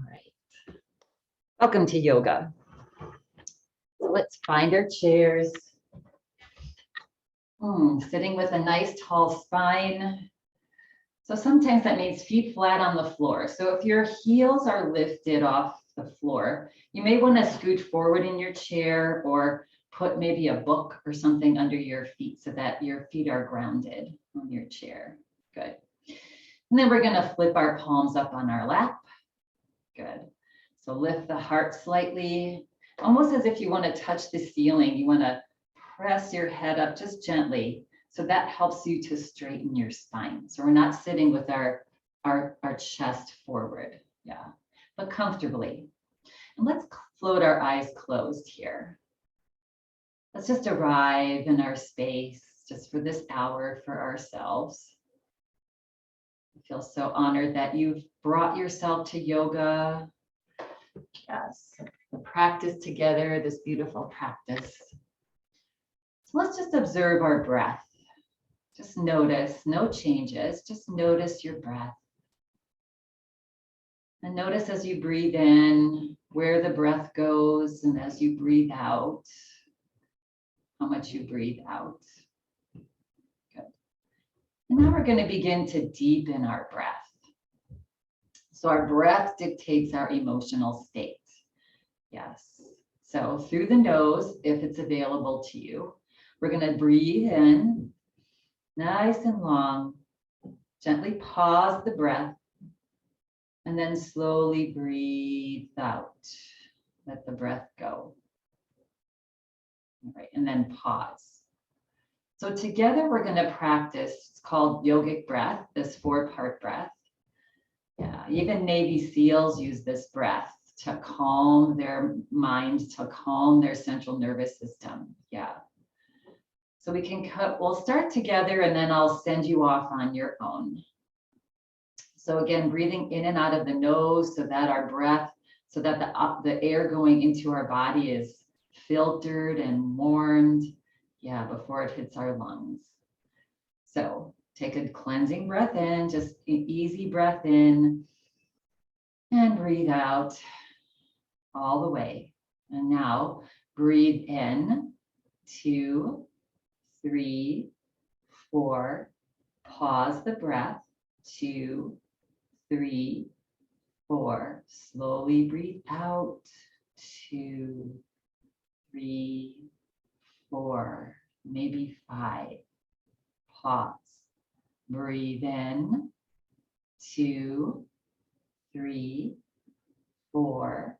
All right. Welcome to yoga. So let's find our chairs. Sitting with a nice tall spine. So sometimes that means feet flat on the floor. So if your heels are lifted off the floor, you may want to scoot forward in your chair or put maybe a book or something under your feet so that your feet are grounded on your chair. Good. And then we're going to flip our palms up on our lap. Good. So lift the heart slightly, almost as if you want to touch the ceiling. You want to press your head up just gently. So that helps you to straighten your spine. So we're not sitting with our chest forward. Yeah, but comfortably. And let's float our eyes closed here. Let's just arrive in our space just for this hour for ourselves. I feel so honored that you've brought yourself to yoga. Yes, the practice together, this beautiful practice. So let's just observe our breath. Just notice, no changes, just notice your breath. And notice as you breathe in, where the breath goes, and as you breathe out, how much you breathe out. Good. And now we're going to begin to deepen our breath. So our breath dictates our emotional state. Yes. So through the nose, if it's available to you, we're going to breathe in, nice and long, gently pause the breath, and then slowly breathe out. Let the breath go. All right, and then pause. So together we're going to practice, it's called yogic breath, this 4-part breath. Yeah, even Navy SEALs use this breath to calm their minds, to calm their central nervous system. Yeah. So we'll start together and then I'll send you off on your own. So again, breathing in and out of the nose so that our breath, so that the air going into our body is filtered and warmed, yeah, before it hits our lungs. So take a cleansing breath in, just an easy breath in, and breathe out all the way. And now breathe in, 2, 3, 4, pause the breath, 2, 3, 4, slowly breathe out, 2, 3, 4, maybe 5, pause, breathe in, 2, 3, 4,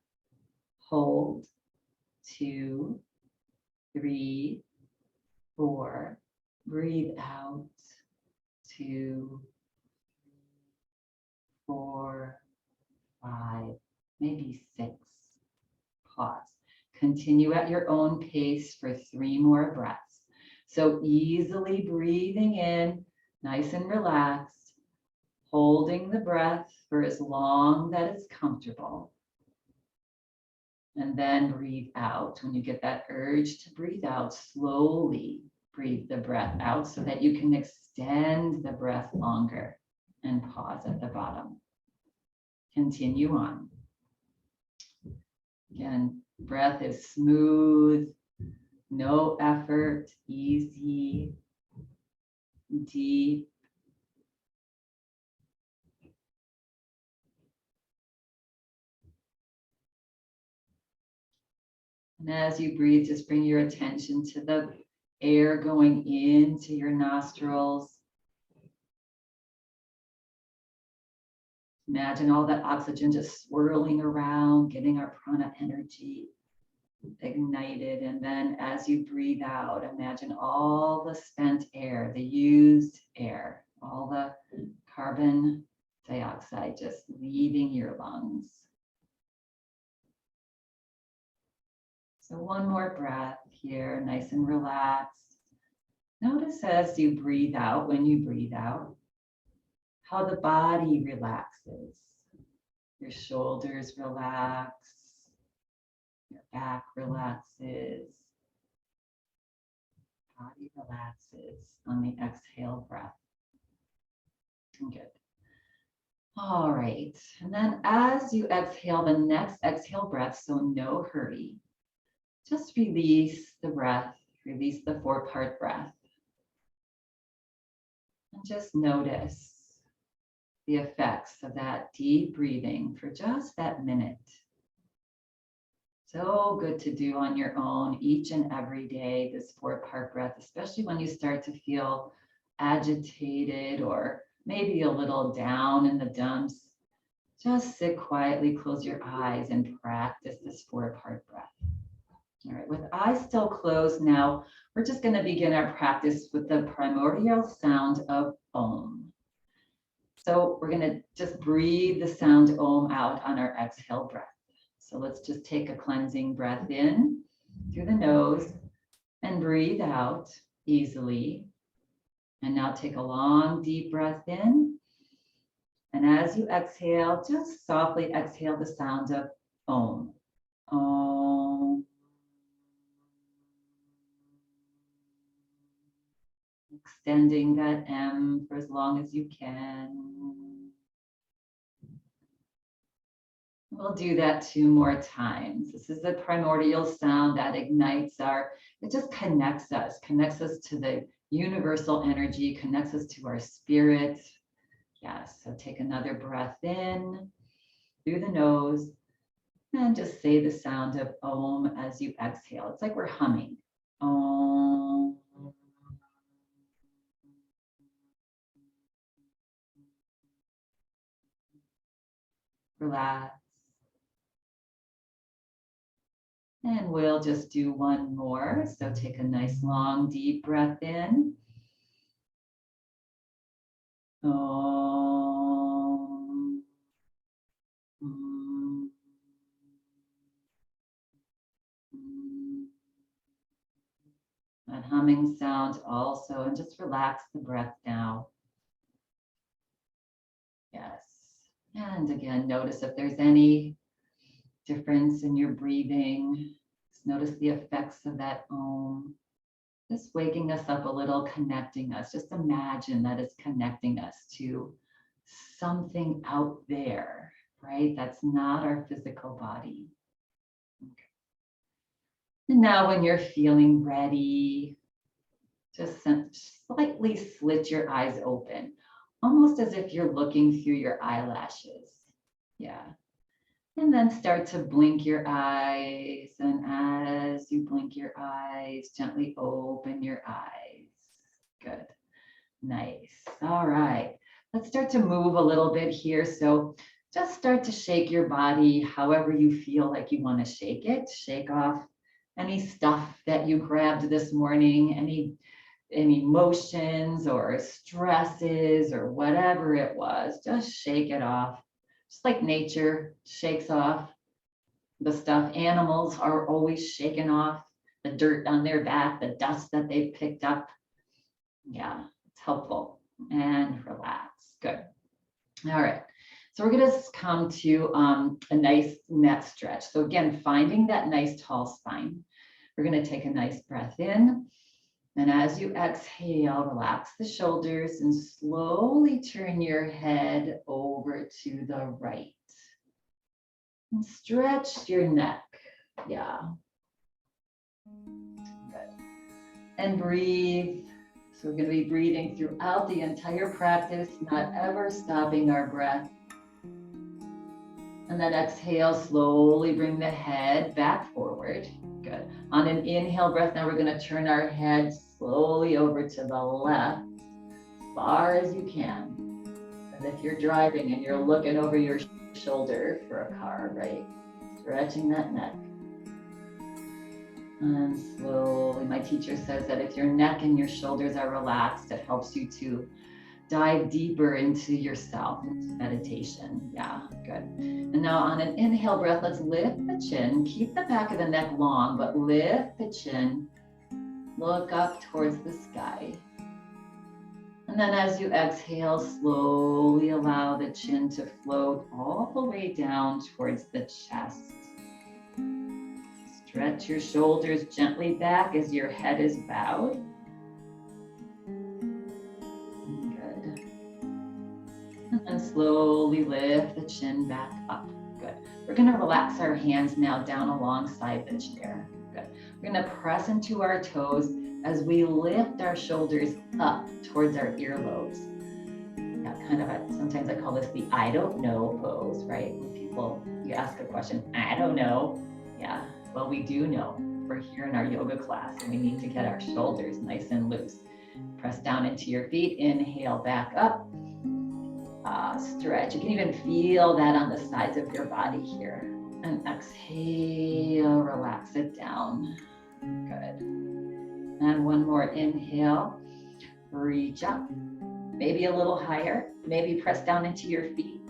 hold, 2, 3, 4, breathe out, 2, 4, 5, maybe 6, pause. Continue at your own pace for 3 more breaths. So easily breathing in, nice and relaxed, holding the breath for as long that it's comfortable. And then breathe out. When you get that urge to breathe out, slowly breathe the breath out so that you can extend the breath longer and pause at the bottom. Continue on. Again, breath is smooth, no effort, easy, deep. And as you breathe, just bring your attention to the air going into your nostrils. Imagine all that oxygen just swirling around, getting our prana energy ignited. And then as you breathe out, imagine all the spent air, the used air, all the carbon dioxide just leaving your lungs. So one more breath here, nice and relaxed. Notice as you breathe out, when you breathe out, how the body relaxes. Your shoulders relax, your back relaxes, body relaxes on the exhale breath. Good. All right. And then as you exhale, the next exhale breath, so no hurry. Just release the breath, release the 4-part breath. And just notice the effects of that deep breathing for just that minute. So good to do on your own each and every day, this 4-part breath, especially when you start to feel agitated or maybe a little down in the dumps. Just sit quietly, close your eyes, and practice this 4-part breath. All right, with eyes still closed now, we're just going to begin our practice with the primordial sound of Om. So we're going to just breathe the sound Om out on our exhale breath. So let's just take a cleansing breath in through the nose and breathe out easily. And now take a long, deep breath in. And as you exhale, just softly exhale the sound of Om. Om. Extending that M for as long as you can. We'll do that 2 more times. This is the primordial sound that ignites it just connects us to the universal energy, connects us to our spirit. Yes, so take another breath in through the nose and just say the sound of Om as you exhale. It's like we're humming. Om. Relax. And we'll just do 1 more. So take a nice long deep breath in. Om. That humming sound also, and just relax the breath now. Yes. And again, notice if there's any difference in your breathing. Just notice the effects of that Om. Just waking us up a little, connecting us. Just imagine that it's connecting us to something out there, right? That's not our physical body. Okay. And now when you're feeling ready, just slightly slit your eyes open, almost as if you're looking through your eyelashes. Yeah. And then start to blink your eyes. And as you blink your eyes, gently open your eyes. Good. Nice. All right. Let's start to move a little bit here. So just start to shake your body however you feel like you want to shake it. Shake off any stuff that you grabbed this morning, any emotions or stresses or whatever it was. Just shake it off. Just like nature shakes off the stuff. Animals are always shaking off the dirt on their back, the dust that they've picked up. Yeah, it's helpful. And relax. Good. All right. So we're going to come to a nice neck stretch. So again, finding that nice tall spine. We're going to take a nice breath in. And as you exhale, relax the shoulders and slowly turn your head over to the right. And stretch your neck. Yeah. Good. And breathe. So we're going to be breathing throughout the entire practice, not ever stopping our breath. And then exhale, slowly bring the head back forward. Good. On an inhale breath, now we're going to turn our head slowly over to the left, as far as you can. And if you're driving and you're looking over your shoulder for a car, right? Stretching that neck. And slowly, my teacher says that if your neck and your shoulders are relaxed, it helps you to dive deeper into yourself, into meditation. Yeah, good. And now on an inhale breath, let's lift the chin. Keep the back of the neck long, but lift the chin. Look up towards the sky. And then as you exhale, slowly allow the chin to float all the way down towards the chest. Stretch your shoulders gently back as your head is bowed. Good. And slowly lift the chin back up. Good. We're going to relax our hands now down alongside the chair. Good. We're going to press into our toes as we lift our shoulders up towards our earlobes. Yeah, kind of, sometimes I call this the I don't know pose, right? When people, you ask a question, I don't know. Yeah, well, we do know. We're here in our yoga class and we need to get our shoulders nice and loose. Press down into your feet, inhale back up. Stretch. You can even feel that on the sides of your body here. And exhale, relax it down. Good. And one more inhale. Reach up. Maybe a little higher. Maybe press down into your feet.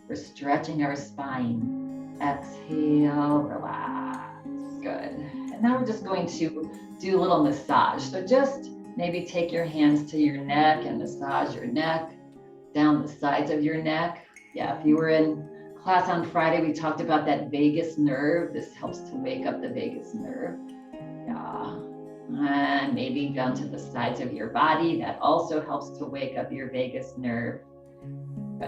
We're stretching our spine. Exhale, relax. Good. And now we're just going to do a little massage. So just maybe take your hands to your neck and massage your neck. Down the sides of your neck. Yeah, if you were in class on Friday, we talked about that vagus nerve. This helps to wake up the vagus nerve. Yeah, and maybe down to the sides of your body. That also helps to wake up your vagus nerve.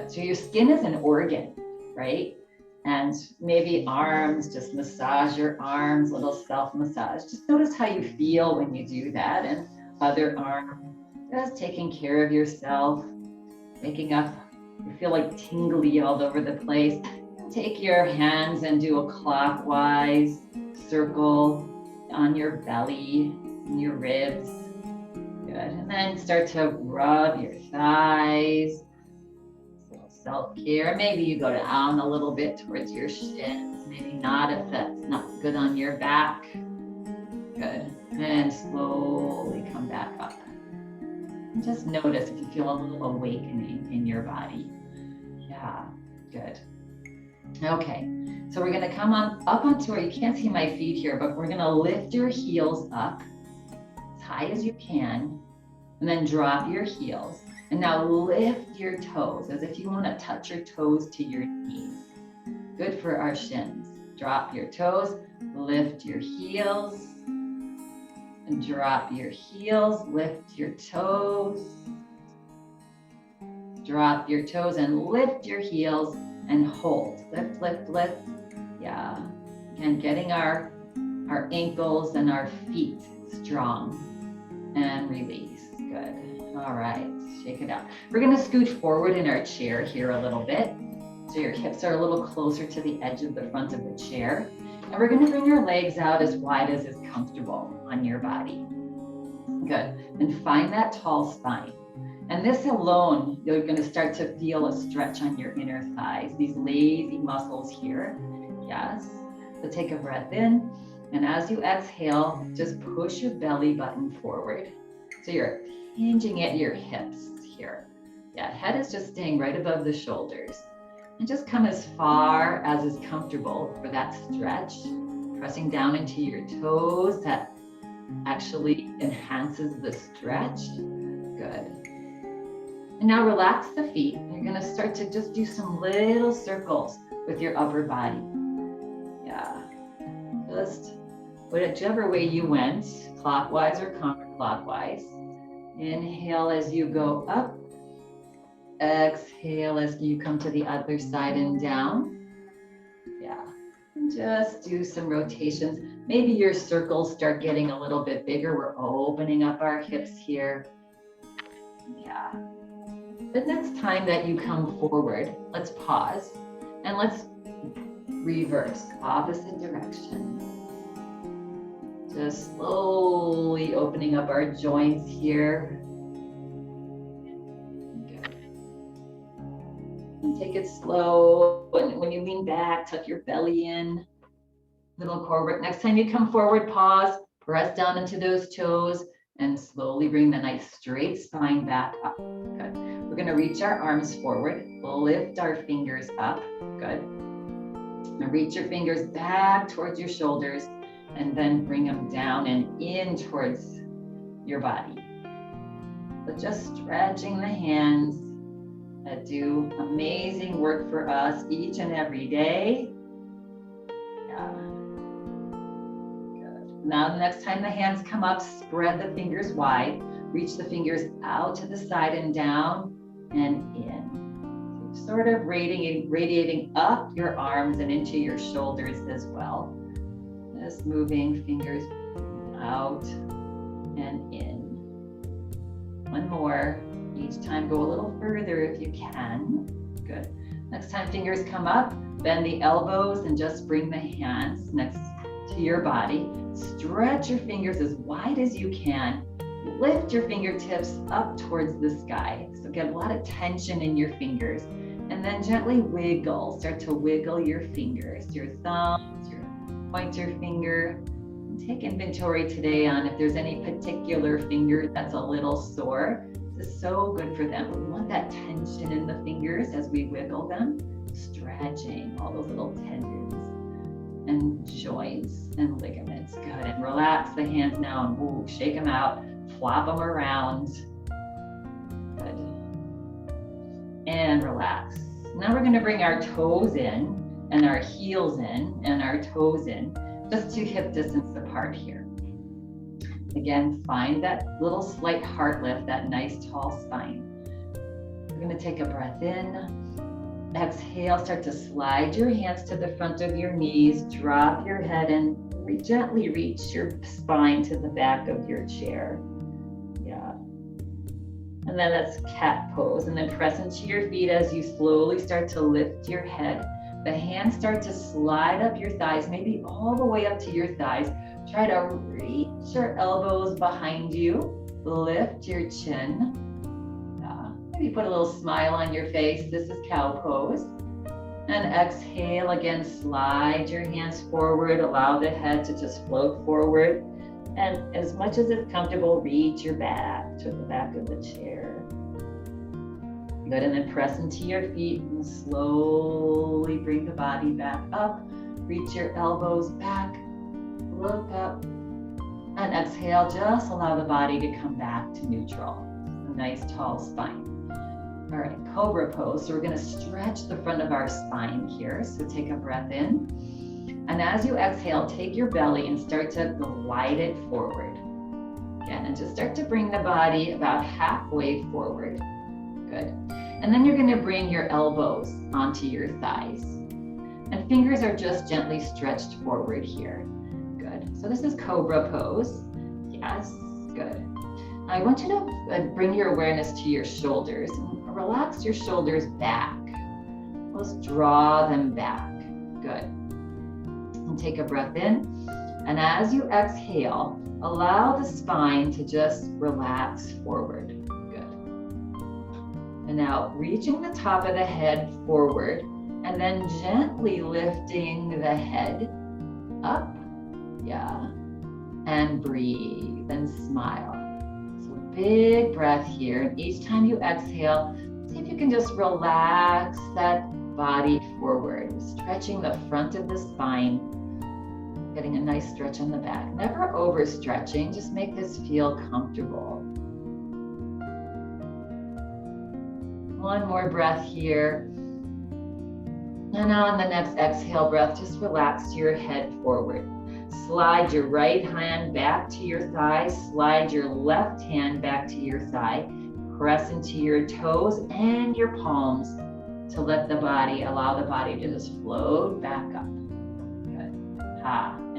So your skin is an organ, right? And maybe arms, just massage your arms, little self-massage. Just notice how you feel when you do that. And other arm, just taking care of yourself. Waking up, you feel like tingly all over the place. Take your hands and do a clockwise circle on your belly and your ribs. Good. And then start to rub your thighs. Self-care. Maybe you go down a little bit towards your shins. Maybe not if that's not good on your back. Good. And slowly come back up. Just notice if you feel a little awakening in your body. Yeah, good. Okay, so we're gonna come on up onto where you can't see my feet here, but we're gonna lift your heels up as high as you can, and then drop your heels. And now lift your toes as if you wanna touch your toes to your knees. Good for our shins. Drop your toes, lift your heels, and drop your heels, lift your toes. Drop your toes and lift your heels and hold. Lift, lift, lift. Yeah. And getting our ankles and our feet strong. And release. Good. All right. Shake it out. We're going to scoot forward in our chair here a little bit. So your hips are a little closer to the edge of the front of the chair. And we're going to bring your legs out as wide as is comfortable on your body. Good. And find that tall spine. And this alone, you're going to start to feel a stretch on your inner thighs, these lazy muscles here. Yes. So take a breath in. And as you exhale, just push your belly button forward. So you're hinging at your hips here. Yeah, head is just staying right above the shoulders. And just come as far as is comfortable for that stretch, pressing down into your toes. That actually enhances the stretch. Good. And now relax the feet. You're going to start to just do some little circles with your upper body. Yeah. Just whichever way you went, clockwise or counterclockwise. Inhale as you go up. Exhale as you come to the other side and down. Yeah. And just do some rotations. Maybe your circles start getting a little bit bigger. We're opening up our hips here. Yeah. The next time that you come forward, let's pause and let's reverse, opposite direction. Just slowly opening up our joints here. Take it slow. When you lean back, tuck your belly in. Little forward. Next time you come forward, pause, press down into those toes, and slowly bring the nice straight spine back up. Good. We're going to reach our arms forward, lift our fingers up. Good. And reach your fingers back towards your shoulders, and then bring them down and in towards your body. But just stretching the hands that do amazing work for us each and every day. Yeah. Good. Now, the next time the hands come up, spread the fingers wide. Reach the fingers out to the side and down and in. sort of radiating up your arms and into your shoulders as well. Just moving fingers out and in. One more. Each time go a little further if you can. Good. Next time fingers come up, bend the elbows and just bring the hands next to your body. Stretch your fingers as wide as you can. Lift your fingertips up towards the sky. So get a lot of tension in your fingers. And then gently wiggle. Start to wiggle your fingers, your thumbs, your pointer finger. Take inventory today on if there's any particular finger that's a little sore. This is so good for them. We want that tension in the fingers as we wiggle them, stretching all those little tendons and joints and ligaments. Good. And relax the hands now and move, shake them out, flop them around. Good. And relax. Now we're going to bring our toes in and our heels in and our toes in, just 2 hip distance apart here. Again, find that little slight heart lift, that nice tall spine. We're going to take a breath in. Exhale, start to slide your hands to the front of your knees, drop your head and gently reach your spine to the back of your chair. Yeah. And then that's cat pose. And then press into your feet as you slowly start to lift your head. The hands start to slide up your thighs, maybe all the way up to your thighs. Try to reach your elbows behind you. Lift your chin. Maybe put a little smile on your face. This is cow pose. And exhale again, slide your hands forward. Allow the head to just float forward. And as much as it's comfortable, reach your back to the back of the chair. Good, and then press into your feet and slowly bring the body back up. Reach your elbows back, look up, and exhale. Just allow the body to come back to neutral. A nice tall spine. All right, cobra pose. So we're gonna stretch the front of our spine here. So take a breath in. And as you exhale, take your belly and start to glide it forward. Again, and just start to bring the body about halfway forward. Good. And then you're going to bring your elbows onto your thighs. And fingers are just gently stretched forward here. Good. So this is cobra pose. Yes. Good. I want you to bring your awareness to your shoulders. And relax your shoulders back. Let's draw them back. Good. And take a breath in. And as you exhale, allow the spine to just relax forward. And now reaching the top of the head forward and then gently lifting the head up. Yeah. And breathe and smile. So big breath here. And each time you exhale, see if you can just relax that body forward, stretching the front of the spine, getting a nice stretch on the back. Never overstretching, just make this feel comfortable. One more breath here. And on the next exhale breath, just relax your head forward. Slide your right hand back to your thigh. Slide your left hand back to your thigh. Press into your toes and your palms to let the body, allow the body to just float back up. Good.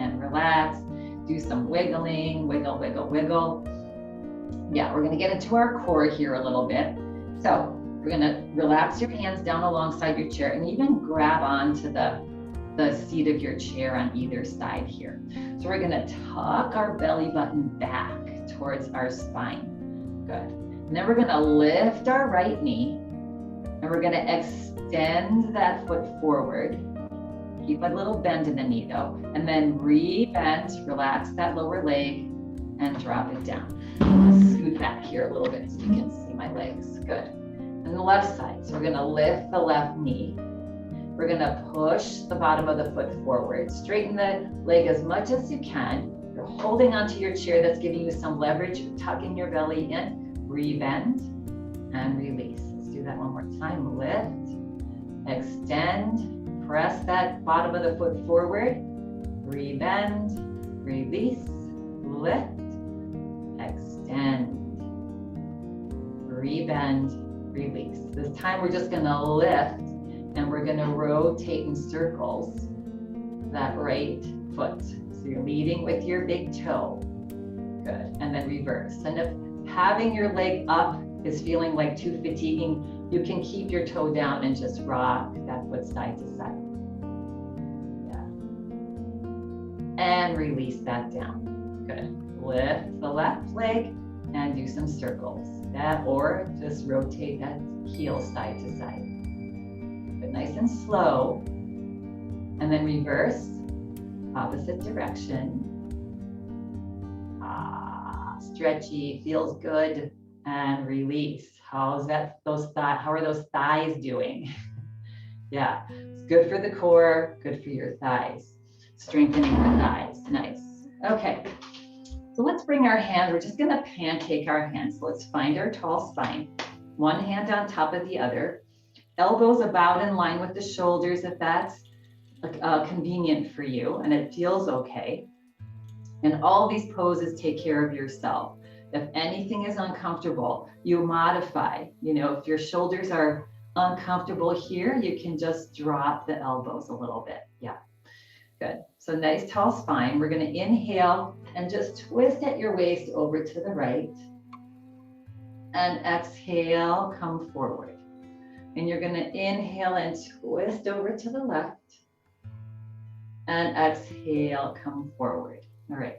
And relax. Do some wiggling, wiggle, wiggle, wiggle. Yeah, we're gonna get into our core here a little bit. So we're gonna relax your hands down alongside your chair and even grab onto the seat of your chair on either side here. So we're gonna tuck our belly button back towards our spine. Good. And then we're gonna lift our right knee and we're gonna extend that foot forward. Keep a little bend in the knee though. And then re-bend, relax that lower leg and drop it down. I'm gonna scoot back here a little bit so you can see my legs. Good. And the left side. So we're gonna lift the left knee. We're gonna push the bottom of the foot forward. Straighten the leg as much as you can. You're holding onto your chair. That's giving you some leverage. Tucking your belly in. Re-bend and release. Let's do that one more time. Lift, extend, press that bottom of the foot forward. Re-bend, release, lift, extend, re-bend, release. This time we're just gonna lift and we're gonna rotate in circles that right foot. So you're leading with your big toe. Good, and then reverse. And if having your leg up is feeling like too fatiguing, you can keep your toe down and just rock that foot side to side. Yeah. And release that down. Good. Lift the left leg and do some circles. That, or just rotate that heel side to side. But nice and slow. And then reverse, opposite direction. Stretchy, feels good, and release. How are those thighs doing? Yeah, it's good for the core, good for your thighs. Strengthening the thighs, nice. Okay, so let's bring our hands, we're just gonna pancake our hands. So let's find our tall spine. One hand on top of the other. Elbows about in line with the shoulders if that's convenient for you and it feels okay. And all these poses take care of yourself. If anything is uncomfortable, you modify. You know, if your shoulders are uncomfortable here, you can just drop the elbows a little bit. Yeah, good. So nice tall spine. We're gonna inhale and just twist at your waist over to the right. And exhale, come forward. And you're gonna inhale and twist over to the left. And exhale, come forward. All right,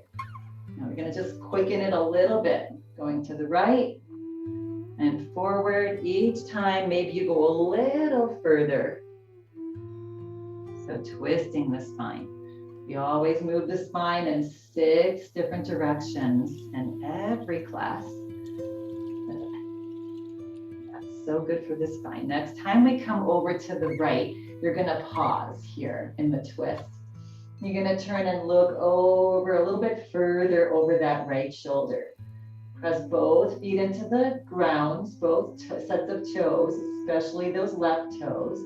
now we're gonna just quicken it a little bit, going to the right and forward. Each time, maybe you go a little further. So twisting the spine. We always move the spine in 6 different directions in every class. That's so good for the spine. Next time we come over to the right, you're gonna pause here in the twist. You're gonna turn and look over a little bit further over that right shoulder. Press both feet into the ground, both sets of toes, especially those left toes,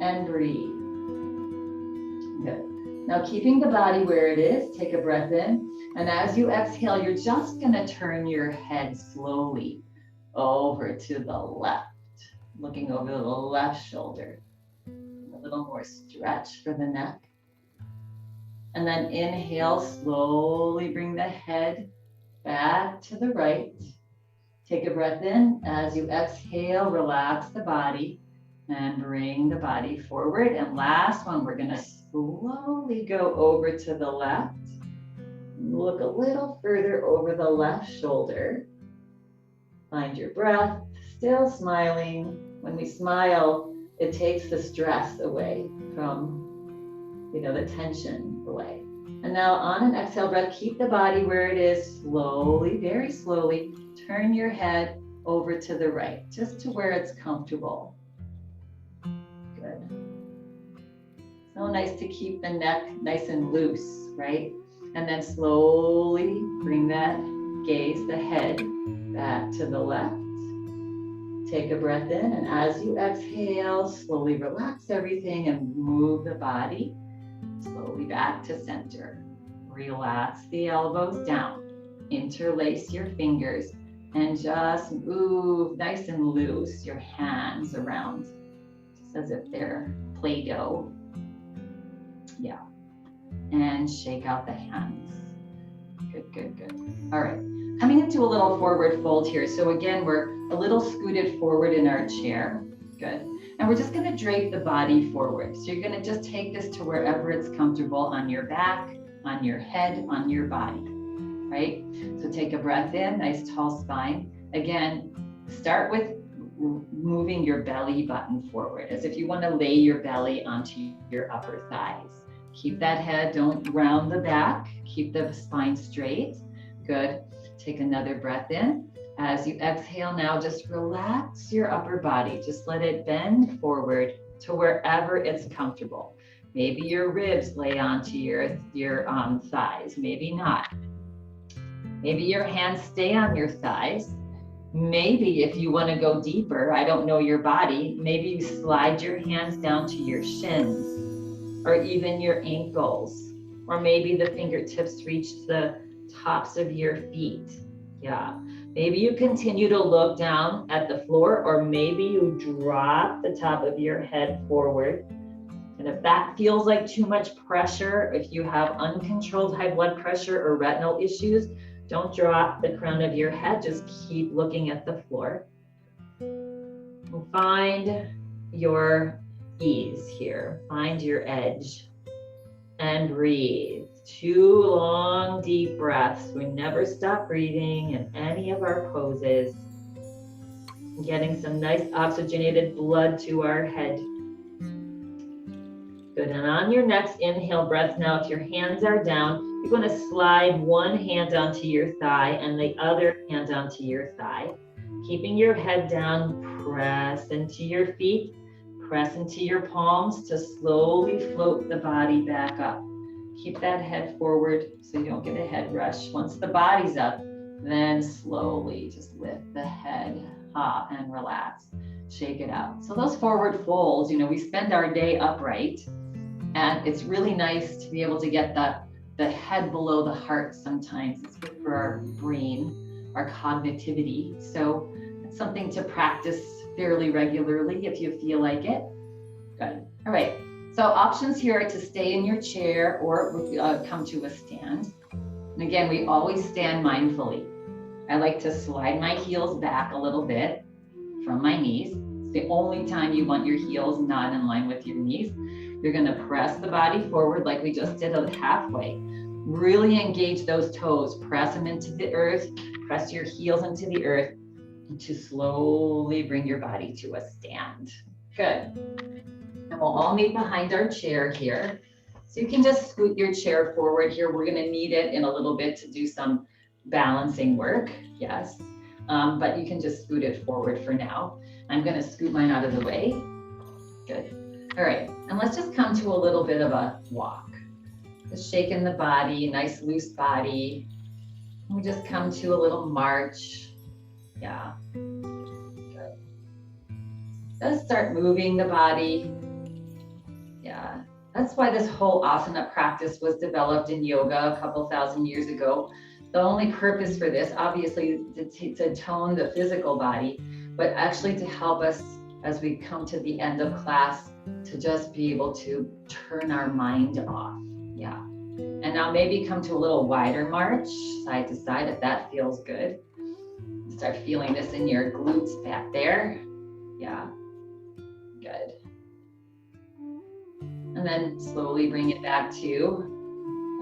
and breathe. Good. Now keeping the body where it is, take a breath in, and as you exhale, you're just gonna turn your head slowly over to the left, looking over the left shoulder. A little more stretch for the neck. And then inhale, slowly bring the head back to the right. Take a breath in. As you exhale, relax the body and bring the body forward. And last one, we're gonna slowly go over to the left. Look a little further over the left shoulder. Find your breath, still smiling. When we smile, it takes the stress away from the tension away. And now on an exhale breath, keep the body where it is. Slowly, very slowly, turn your head over to the right, just to where it's comfortable. Good. So nice to keep the neck nice and loose, right? And then slowly bring that gaze, the head, back to the left. Take a breath in, and as you exhale, slowly relax everything and move the body slowly back to center. Relax the elbows down. Interlace your fingers and just move nice and loose your hands around, just as if they're Play-Doh. Yeah. And shake out the hands. Good, good, good. All right. Coming into a little forward fold here. So again, we're a little scooted forward in our chair. Good. And we're just gonna drape the body forward. So you're gonna just take this to wherever it's comfortable on your back, on your head, on your body, right? So take a breath in, nice tall spine. Again, start with moving your belly button forward, as if you wanna lay your belly onto your upper thighs. Keep that head, don't round the back, keep the spine straight. Good. Take another breath in. As you exhale now, just relax your upper body. Just let it bend forward to wherever it's comfortable. Maybe your ribs lay onto your thighs, maybe not. Maybe your hands stay on your thighs. Maybe if you want to go deeper, I don't know your body, maybe you slide your hands down to your shins or even your ankles, or maybe the fingertips reach the tops of your feet. Yeah, Maybe you continue to look down at the floor, or maybe you drop the top of your head forward. And if that feels like too much pressure, if you have uncontrolled high blood pressure or retinal issues, don't drop the crown of your head, just keep looking at the floor. And find your ease here, find your edge, and breathe. 2 long, deep breaths. We never stop breathing in any of our poses. Getting some nice oxygenated blood to our head. Good, and on your next inhale breath now, if your hands are down, you're going to slide one hand onto your thigh and the other hand onto your thigh. Keeping your head down, press into your feet, press into your palms to slowly float the body back up. Keep that head forward so you don't get a head rush. Once the body's up, then slowly just lift the head up and relax. Shake it out. So those forward folds, we spend our day upright, and it's really nice to be able to get the head below the heart sometimes. It's good for our brain, our cognitivity. So it's something to practice fairly regularly if you feel like it. Good. All right. So options here are to stay in your chair or come to a stand. And again, we always stand mindfully. I like to slide my heels back a little bit from my knees. It's the only time you want your heels not in line with your knees. You're going to press the body forward like we just did halfway. Really engage those toes. Press them into the earth. Press your heels into the earth to slowly bring your body to a stand. Good. And we'll all meet behind our chair here. So you can just scoot your chair forward here. We're going to need it in a little bit to do some balancing work. Yes. But you can just scoot it forward for now. I'm going to scoot mine out of the way. Good. All right. And let's just come to a little bit of a walk. Just shaking the body, nice loose body. We just come to a little march. Yeah. Good. Just start moving the body. Yeah. That's why this whole asana practice was developed in yoga a couple thousand years ago. The only purpose for this, obviously, to tone the physical body, but actually to help us as we come to the end of class to just be able to turn our mind off. Yeah. And now maybe come to a little wider march, side to side, if that feels good. Start feeling this in your glutes back there. Yeah. Good. And then slowly bring it back to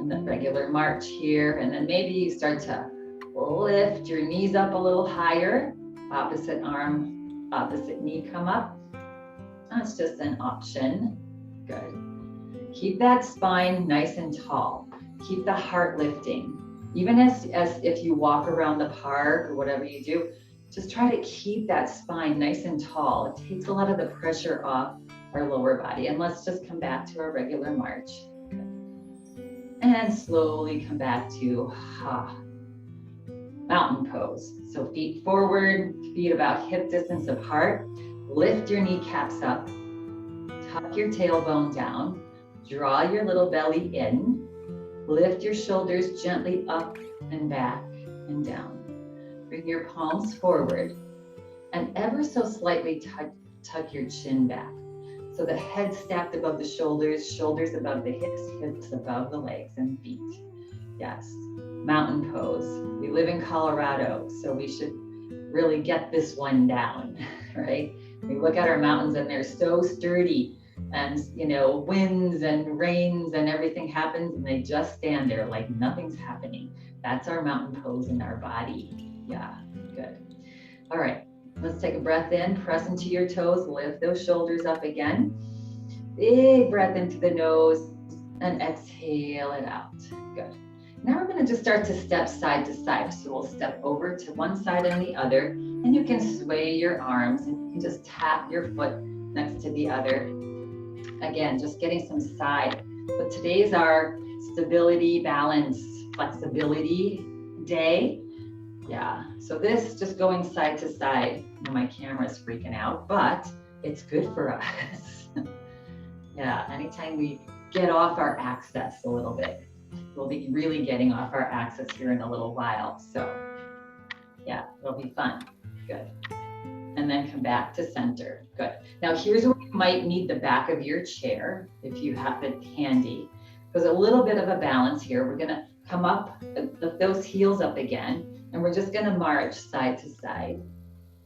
and the regular march here. And then maybe you start to lift your knees up a little higher. Opposite arm, opposite knee come up. That's just an option. Good. Keep that spine nice and tall. Keep the heart lifting. Even as if you walk around the park or whatever you do, just try to keep that spine nice and tall. It takes a lot of the pressure off our lower body. And let's just come back to our regular march. And slowly come back to mountain pose. So feet forward, feet about hip distance apart. Lift your kneecaps up. Tuck your tailbone down. Draw your little belly in. Lift your shoulders gently up and back and down. Bring your palms forward and ever so slightly tuck your chin back. So the head stacked above the shoulders, shoulders above the hips, hips above the legs and feet. Yes, mountain pose. We live in Colorado, so we should really get this one down, right? We look at our mountains and they're so sturdy, and winds and rains and everything happens and they just stand there like nothing's happening. That's our mountain pose in our body. Yeah, good. All right. Let's take a breath in, press into your toes, lift those shoulders up again. Big breath into the nose and exhale it out. Good. Now we're going to just start to step side to side. So we'll step over to one side and the other, and you can sway your arms and you can just tap your foot next to the other. Again, just getting some side. But today's our stability, balance, flexibility day. Yeah, so this just going side to side. My camera's freaking out, but it's good for us. Yeah, anytime we get off our axis a little bit, we'll be really getting off our axis here in a little while. So Yeah, it'll be fun. Good. And then come back to center. Good. Now here's where you might need the back of your chair if you have it handy. Because a little bit of a balance here. We're gonna come up, lift those heels up again, and we're just gonna march side to side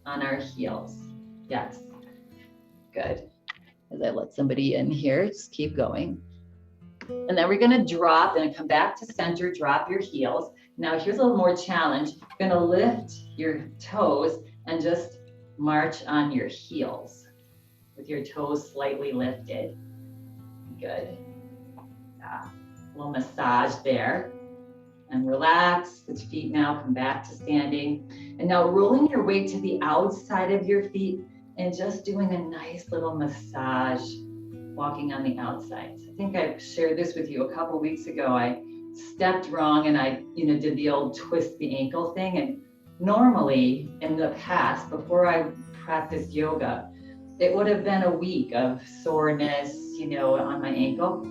on our heels. Yes. Good. As I let somebody in here, just keep going. And then we're gonna drop and come back to center, drop your heels. Now here's a little more challenge. You're gonna lift your toes and just march on your heels with your toes slightly lifted. Good. Yeah. A little massage there. And relax the feet now, come back to standing. And now rolling your weight to the outside of your feet and just doing a nice little massage, walking on the outsides. I think I shared this with you a couple weeks ago. I stepped wrong and I, did the old twist the ankle thing. And normally in the past, before I practiced yoga, it would have been a week of soreness, on my ankle.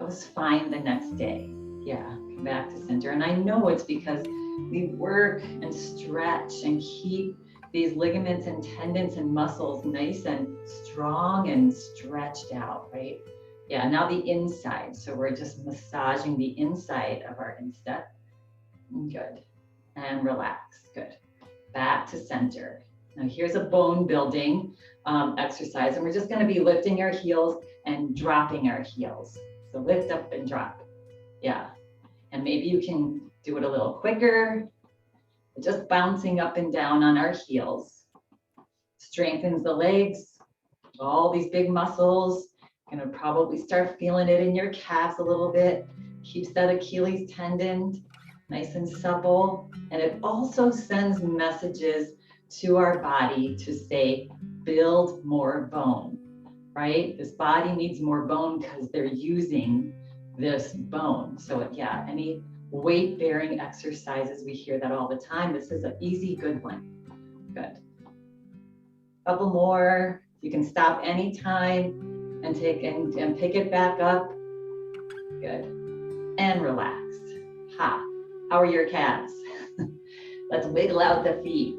I was fine the next day. Yeah, come back to center. And I know it's because we work and stretch and keep these ligaments and tendons and muscles nice and strong and stretched out, right? Yeah, now the inside. So we're just massaging the inside of our instep. Good. And relax. Good. Back to center. Now here's a bone building exercise, and we're just going to be lifting our heels and dropping our heels. So lift up and drop. Yeah. And maybe you can do it a little quicker. Just bouncing up and down on our heels. Strengthens the legs, all these big muscles. You're going to probably start feeling it in your calves a little bit. Keeps that Achilles tendon nice and supple. And it also sends messages to our body to say, build more bone, right? This body needs more bone because they're using this bone. So yeah, any weight-bearing exercises, we hear that all the time. This is an easy, good one. Good. Couple more. You can stop anytime and take and pick it back up. Good. And relax. Ha. How are your calves? Let's wiggle out the feet.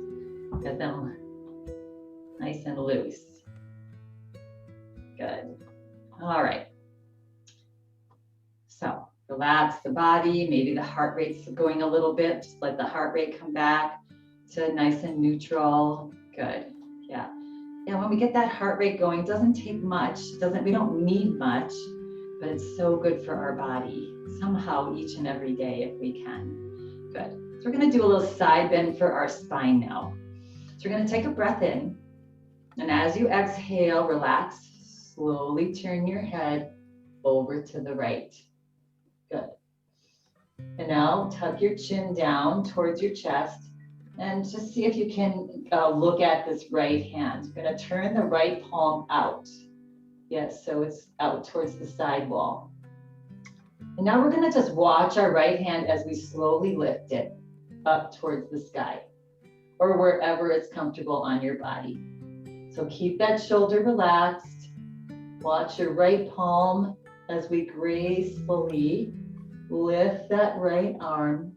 Get them nice and loose. Good. All right. So relax the body. Maybe the heart rate's going a little bit. Just let the heart rate come back to nice and neutral. Good. Yeah. And when we get that heart rate going, it doesn't take much. We don't need much, but it's so good for our body somehow each and every day if we can. Good. So we're going to do a little side bend for our spine now. So we're going to take a breath in. And as you exhale, relax. Slowly turn your head over to the right. Good. And now tuck your chin down towards your chest and just see if you can look at this right hand. You're going to turn the right palm out. Yes, so it's out towards the side wall. And now we're going to just watch our right hand as we slowly lift it up towards the sky or wherever it's comfortable on your body. So keep that shoulder relaxed. Watch your right palm as we gracefully lift that right arm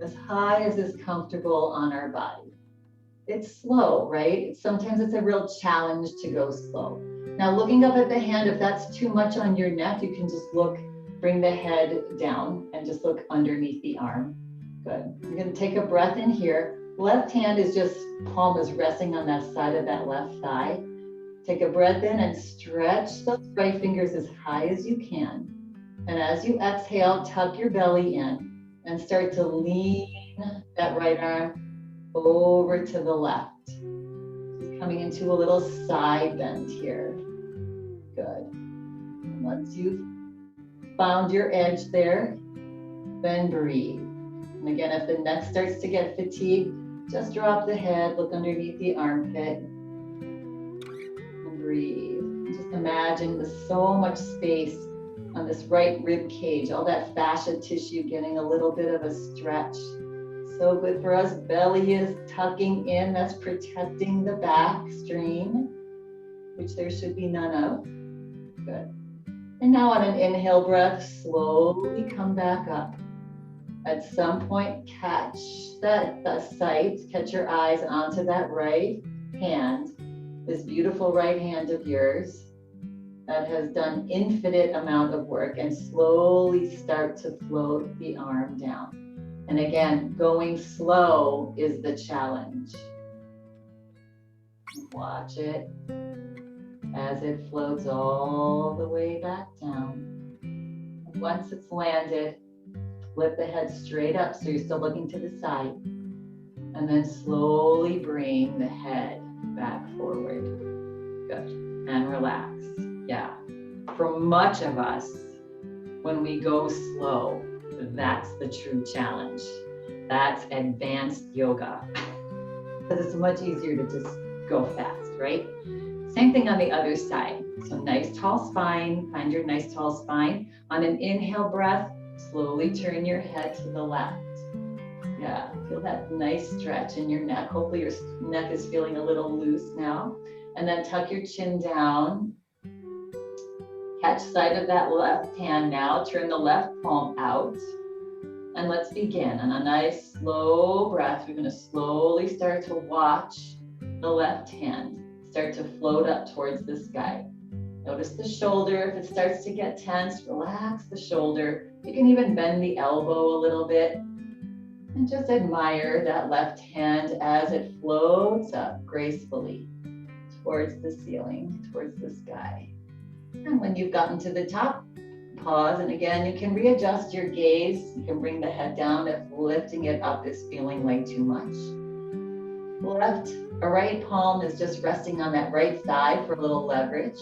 as high as is comfortable on our body. It's slow, right? Sometimes it's a real challenge to go slow. Now looking up at the hand, if that's too much on your neck, you can just bring the head down and just look underneath the arm. Good. You're going to take a breath in here. Left hand is just, palm is resting on that side of that left thigh. Take a breath in and stretch those right fingers as high as you can. And as you exhale, tuck your belly in and start to lean that right arm over to the left. Just coming into a little side bend here. Good. And once you've found your edge there, then breathe. And again, if the neck starts to get fatigued, just drop the head, look underneath the armpit, and breathe. And just imagine there's so much space on this right rib cage, all that fascia tissue getting a little bit of a stretch. So good for us. Belly is tucking in, that's protecting the back strain, which there should be none of. Good. And now on an inhale breath, slowly come back up. At some point, catch the sight, catch your eyes onto that right hand, this beautiful right hand of yours that has done infinite amount of work, and slowly start to float the arm down. And again, going slow is the challenge. Watch it as it floats all the way back down. And once it's landed, flip the head straight up so you're still looking to the side. And then slowly bring the head back forward. Good. And relax. Yeah. For much of us, when we go slow, that's the true challenge. That's advanced yoga. Because it's much easier to just go fast, right? Same thing on the other side. So nice tall spine, find your nice tall spine. On an inhale breath, slowly turn your head to the left. Yeah, feel that nice stretch in your neck. Hopefully your neck is feeling a little loose now. And then tuck your chin down. Catch sight of that left hand now. Turn the left palm out. And let's begin. On a nice slow breath, we're going to slowly start to watch the left hand start to float up towards the sky. Notice the shoulder. If it starts to get tense, relax the shoulder. You can even bend the elbow a little bit. And just admire that left hand as it floats up gracefully towards the ceiling, towards the sky. And when you've gotten to the top, pause. And again, you can readjust your gaze. You can bring the head down if lifting it up is feeling like too much. Left or right palm is just resting on that right side for a little leverage.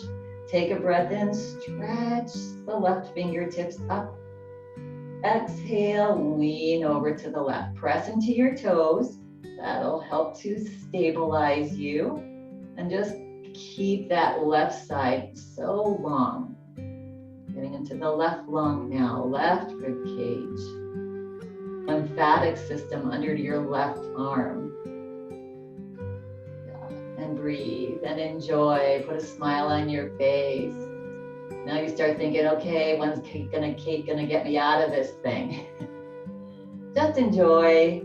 Take a breath in, stretch the left fingertips up. Exhale, lean over to the left. Press into your toes. That'll help to stabilize you. And just keep that left side so long. Getting into the left lung now, left rib cage. Lymphatic system under your left arm. Yeah. And breathe and enjoy. Put a smile on your face. Now you start thinking, okay, when's cake gonna get me out of this thing? Just enjoy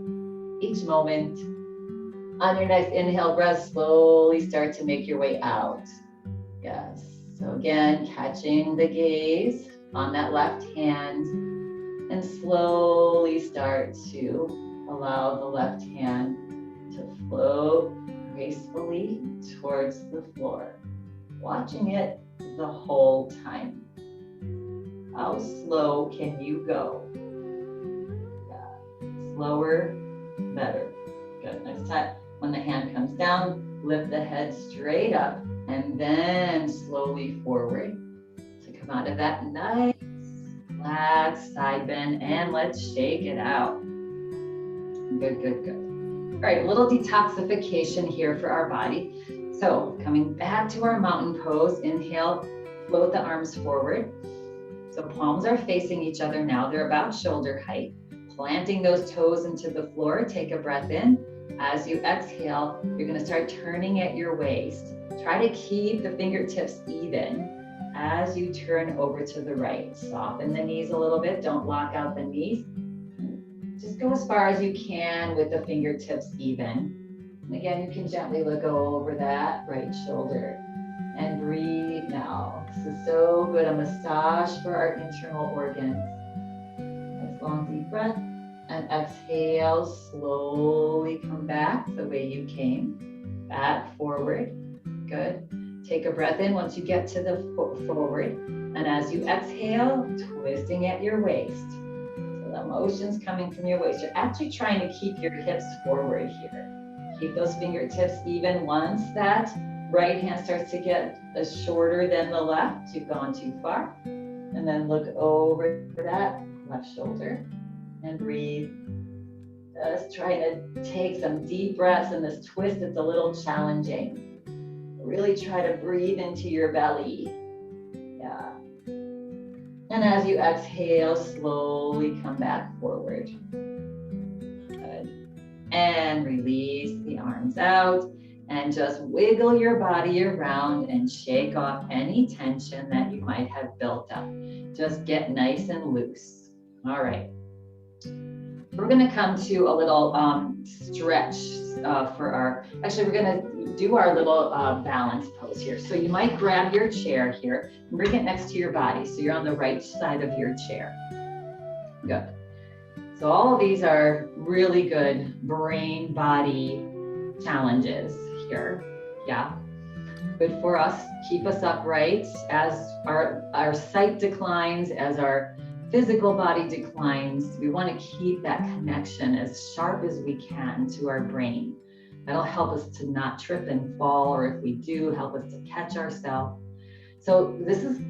each moment. On your next inhale breath, slowly start to make your way out. Yes. So again, catching the gaze on that left hand, and slowly start to allow the left hand to float gracefully towards the floor. Watching it the whole time. How slow can you go? Yeah. Slower, better. Good. Next time, when the hand comes down, lift the head straight up and then slowly forward. So come out of that nice, relaxed side bend and let's shake it out. Good, good, good. All right, a little detoxification here for our body. So coming back to our mountain pose, inhale, float the arms forward. So palms are facing each other now. They're about shoulder height. Planting those toes into the floor, take a breath in. As you exhale, you're gonna start turning at your waist. Try to keep the fingertips even as you turn over to the right. Soften the knees a little bit, don't lock out the knees. Just go as far as you can with the fingertips even. And again, you can gently look over that right shoulder and breathe now. This is so good, a massage for our internal organs. Nice long deep breath and exhale, slowly come back the way you came, back forward. Good. Take a breath in once you get to the forward. And as you exhale, twisting at your waist. So the motion's coming from your waist. You're actually trying to keep your hips forward here. Keep those fingertips even. Once that right hand starts to get shorter than the left, you've gone too far. And then look over that left shoulder and breathe. Just try to take some deep breaths in this twist. It's a little challenging. Really try to breathe into your belly. Yeah. And as you exhale, slowly come back forward. Good. And release the arms out and just wiggle your body around and shake off any tension that you might have built up. Just get nice and loose. All right. We're gonna come to a little stretch for our, actually we're gonna do our little balance pose here. So you might grab your chair here and bring it next to your body. So you're on the right side of your chair. Good. So all of these are really good brain body challenges here. Yeah. Good for us, keep us upright as our sight declines, as our physical body declines. We want to keep that connection as sharp as we can to our brain. That'll help us to not trip and fall, or if we do, help us to catch ourselves. So this is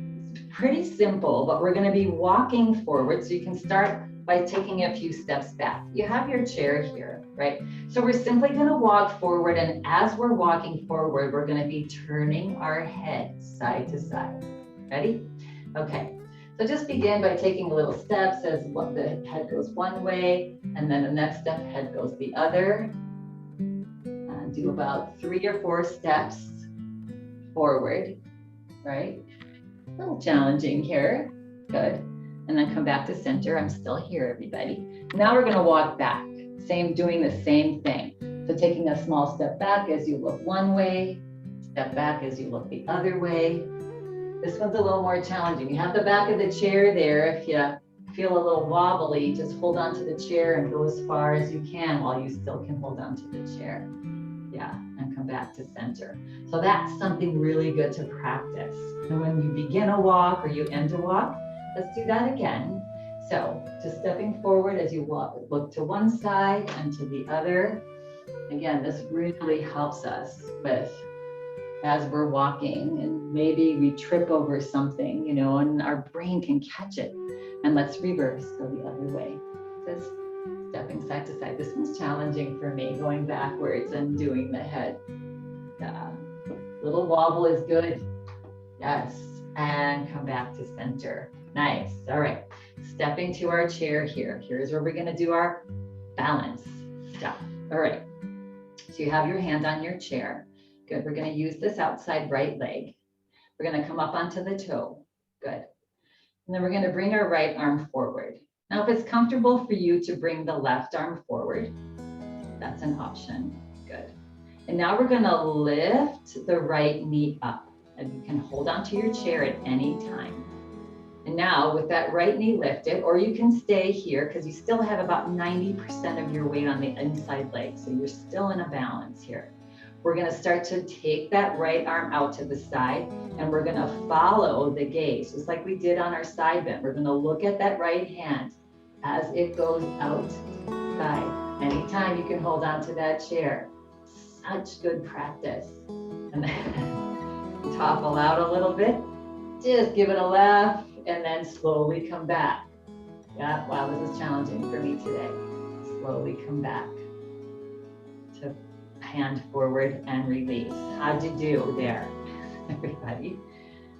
pretty simple, but we're going to be walking forward. So you can start by taking a few steps back. You have your chair here, right? So we're simply going to walk forward, and as we're walking forward, we're going to be turning our head side to side. Ready? Okay. So just begin by taking little steps as what the head goes one way, and then the next step, head goes the other. Do about 3 or 4 steps forward, right? A little challenging here. Good. And then come back to center. I'm still here, everybody. Now we're going to walk back. Doing the same thing. So taking a small step back as you look one way, step back as you look the other way. This one's a little more challenging. You have the back of the chair there. If you feel a little wobbly, just hold on to the chair and go as far as you can while you still can hold on to the chair. Yeah, and come back to center. So that's something really good to practice. And when you begin a walk or you end a walk, let's do that again. So just stepping forward as you walk, look to one side and to the other. Again, this really helps us with as we're walking, and maybe we trip over something, you know, and our brain can catch it. And let's reverse, go the other way. Just stepping side to side. This one's challenging for me, going backwards and doing the head. Yeah. Little wobble is good. Yes. And come back to center. Nice. All right. Stepping to our chair here. Here's where we're going to do our balance stuff. All right. So you have your hand on your chair. Good. We're going to use this outside right leg. We're going to come up onto the toe. Good. And then we're going to bring our right arm forward. Now, if it's comfortable for you to bring the left arm forward, that's an option. Good. And now we're going to lift the right knee up. And you can hold onto your chair at any time. And now with that right knee lifted, or you can stay here because you still have about 90% of your weight on the inside leg. So you're still in a balance here. We're going to start to take that right arm out to the side, and we're going to follow the gaze, just like we did on our side bend. We're going to look at that right hand as it goes outside. Anytime you can hold on to that chair. Such good practice. And then topple out a little bit. Just give it a laugh and then slowly come back. Yeah, wow, this is challenging for me today. Slowly come back to hand forward and release. How'd you do there, everybody?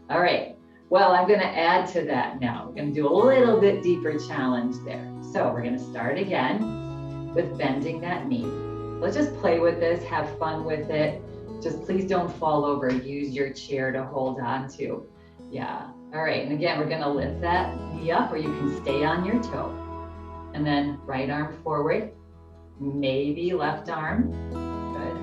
All right. Well, I'm going to add to that now. We're going to do a little bit deeper challenge there. So we're going to start again with bending that knee. Let's just play with this, have fun with it. Just please don't fall over. Use your chair to hold on to. Yeah. All right. And again, we're going to lift that knee up, or you can stay on your toe. And then right arm forward, maybe left arm. Good.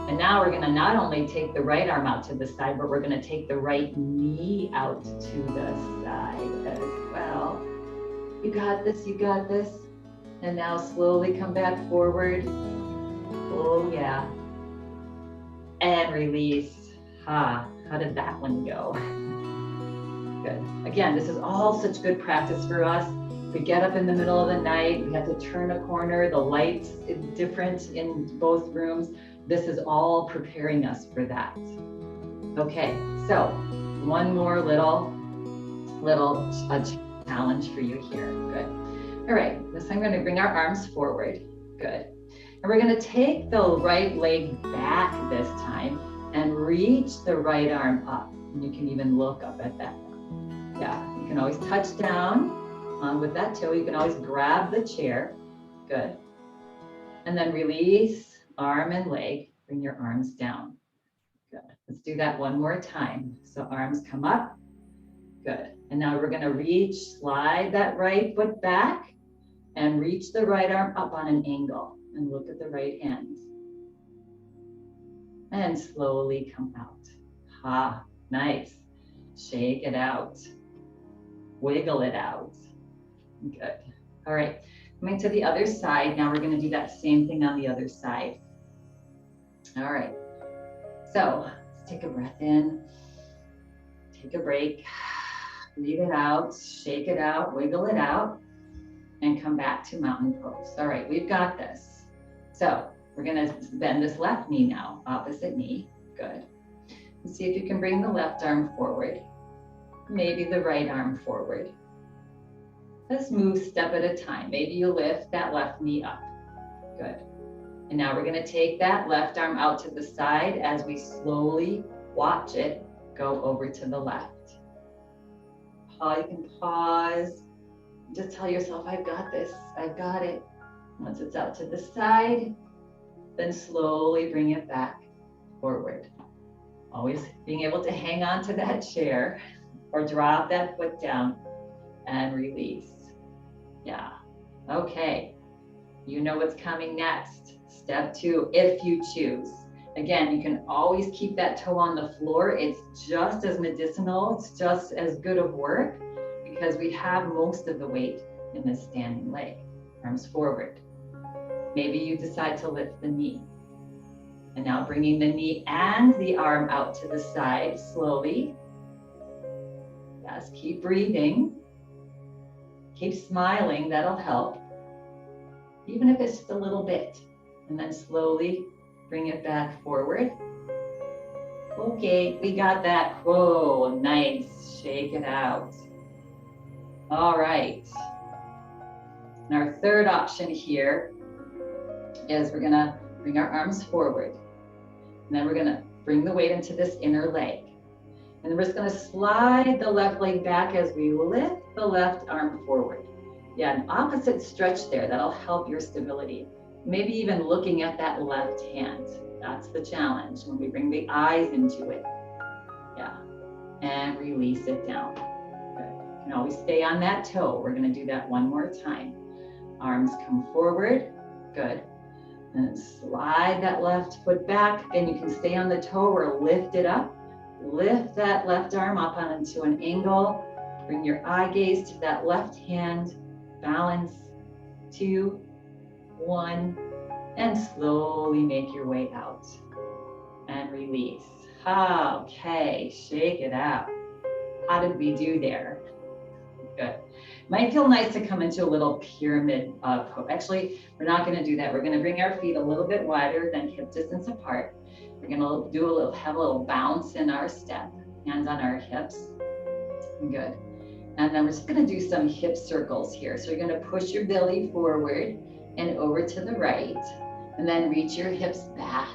And now we're going to not only take the right arm out to the side, but we're going to take the right knee out to the side as well. You got this. You got this. And now slowly come back forward. Oh, yeah. And release. How did that one go? Good. Again, this is all such good practice for us. We get up in the middle of the night, we have to turn a corner, the lights is different in both rooms. This is all preparing us for that. Okay, so one more little challenge for you here. Good. All right, this I'm going to bring our arms forward. Good. And we're going to take the right leg back this time and reach the right arm up. And you can even look up at that. Yeah, you can always touch down with that toe. You can always grab the chair. Good. And then release arm and leg. Bring your arms down. Good. Let's do that one more time. So arms come up. Good. And now we're going to reach, slide that right foot back And reach the right arm up on an angle and look at the right hand. And slowly come out. Ha, nice. Shake it out. Wiggle it out. Good. All right, coming to the other side. Now we're gonna do that same thing on the other side. All right, so let's take a breath in. Take a break. Breathe it out, shake it out, wiggle it out, and come back to mountain pose. All right, we've got this. So we're gonna bend this left knee now, opposite knee. Good. And see if you can bring the left arm forward, maybe the right arm forward. Let's move step at a time. Maybe you lift that left knee up. Good. And now we're gonna take that left arm out to the side as we slowly watch it go over to the left. You can pause. Just tell yourself, I've got this, I've got it. Once it's out to the side, then slowly bring it back forward. Always being able to hang on to that chair or drop that foot down and release. Yeah, okay. You know what's coming next. Step 2, if you choose. Again, you can always keep that toe on the floor. It's just as medicinal, it's just as good of work because we have most of the weight in the standing leg. Arms forward. Maybe you decide to lift the knee. And now bringing the knee and the arm out to the side slowly. Yes, keep breathing. Keep smiling, that'll help. Even if it's just a little bit. And then slowly bring it back forward. Okay, we got that. Whoa, nice. Shake it out. All right. And our third option here is we're gonna bring our arms forward. And then we're gonna bring the weight into this inner leg. And then we're just gonna slide the left leg back as we lift the left arm forward. Yeah, an opposite stretch there. That'll help your stability. Maybe even looking at that left hand. That's the challenge when we bring the eyes into it. Yeah, and release it down. Good. You can always stay on that toe. We're gonna do that one more time. Arms come forward, good. And slide that left foot back. Then you can stay on the toe or lift it up. Lift that left arm up onto an angle. Bring your eye gaze to that left hand. Balance, 2, 1, and slowly make your way out and release. Okay, shake it out. How did we do there? Good. Might feel nice to come into a little pyramid pose. Actually, we're not going to do that. We're going to bring our feet a little bit wider than hip distance apart. We're going to have a little bounce in our step, hands on our hips. Good. And then we're just going to do some hip circles here. So you're going to push your belly forward and over to the right, and then reach your hips back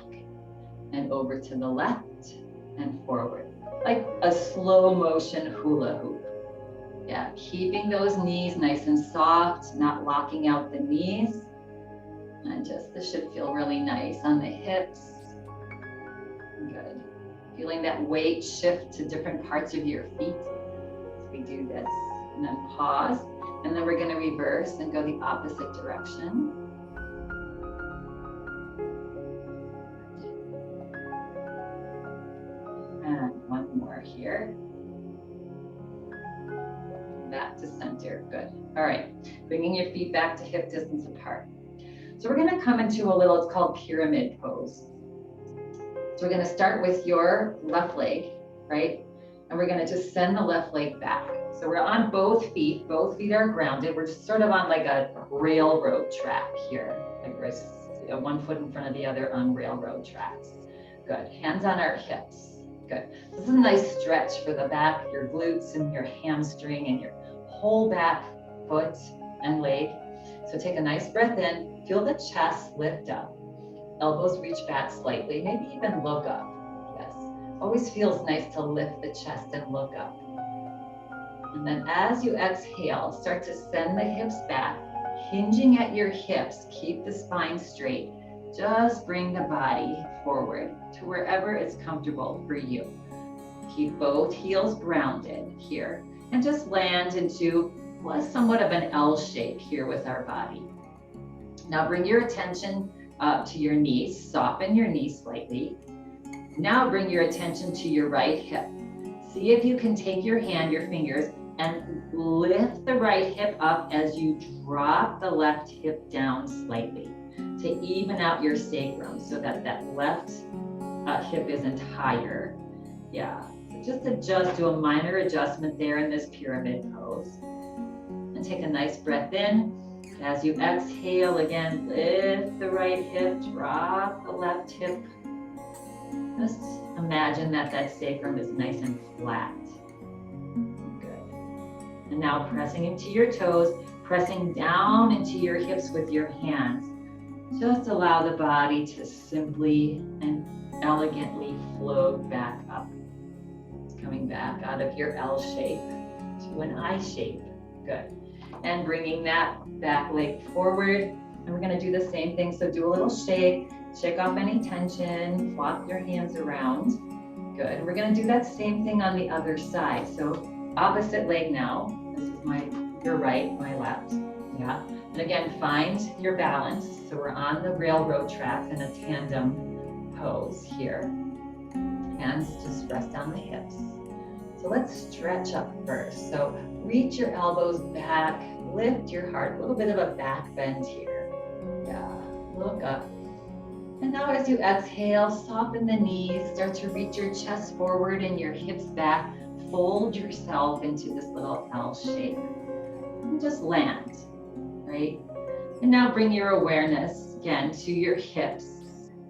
and over to the left and forward, like a slow motion hula hoop. Yeah, keeping those knees nice and soft, not locking out the knees. And just, this should feel really nice on the hips. Good. Feeling that weight shift to different parts of your feet as we do this. And then pause. And then we're going to reverse and go the opposite direction. And one more here. Back to center. Good. All right. Bringing your feet back to hip distance apart. So we're going to come into a little, it's called pyramid pose. So we're going to start with your left leg, right? And we're going to just send the left leg back. So we're on both feet are grounded. We're just sort of on like a railroad track here. Like we're one foot in front of the other on railroad tracks. Good, hands on our hips. Good, this is a nice stretch for the back, your glutes and your hamstring and your whole back, foot and leg. So take a nice breath in, feel the chest lift up. Elbows reach back slightly, maybe even look up. Yes, always feels nice to lift the chest and look up. And then as you exhale, start to send the hips back, hinging at your hips. Keep the spine straight. Just bring the body forward to wherever it's comfortable for you. Keep both heels grounded here and just land into somewhat of an L shape here with our body. Now bring your attention to your knees, soften your knees slightly. Now bring your attention to your right hip. See if you can take your hand, your fingers, and lift the right hip up as you drop the left hip down slightly to even out your sacrum so that that left hip isn't higher. Yeah, so just do a minor adjustment there in this pyramid pose. And take a nice breath in. As you exhale, again, lift the right hip, drop the left hip. Just imagine that that sacrum is nice and flat. Good. And now pressing into your toes, pressing down into your hips with your hands. Just allow the body to simply and elegantly float back up. Coming back out of your L shape to an I shape. Good. And bringing that back leg forward. And we're going to do the same thing. So do a little shake off any tension, flop your hands around. Good. And we're going to do that same thing on the other side. So opposite leg now. This is your right, my left. Yeah. And again, find your balance. So we're on the railroad track in a tandem pose here. Hands just rest on the hips. So let's stretch up first. So reach your elbows back, lift your heart, a little bit of a back bend here. Yeah, look up. And now as you exhale, soften the knees, start to reach your chest forward and your hips back. Fold yourself into this little L shape. And just land, right? And now bring your awareness again to your hips.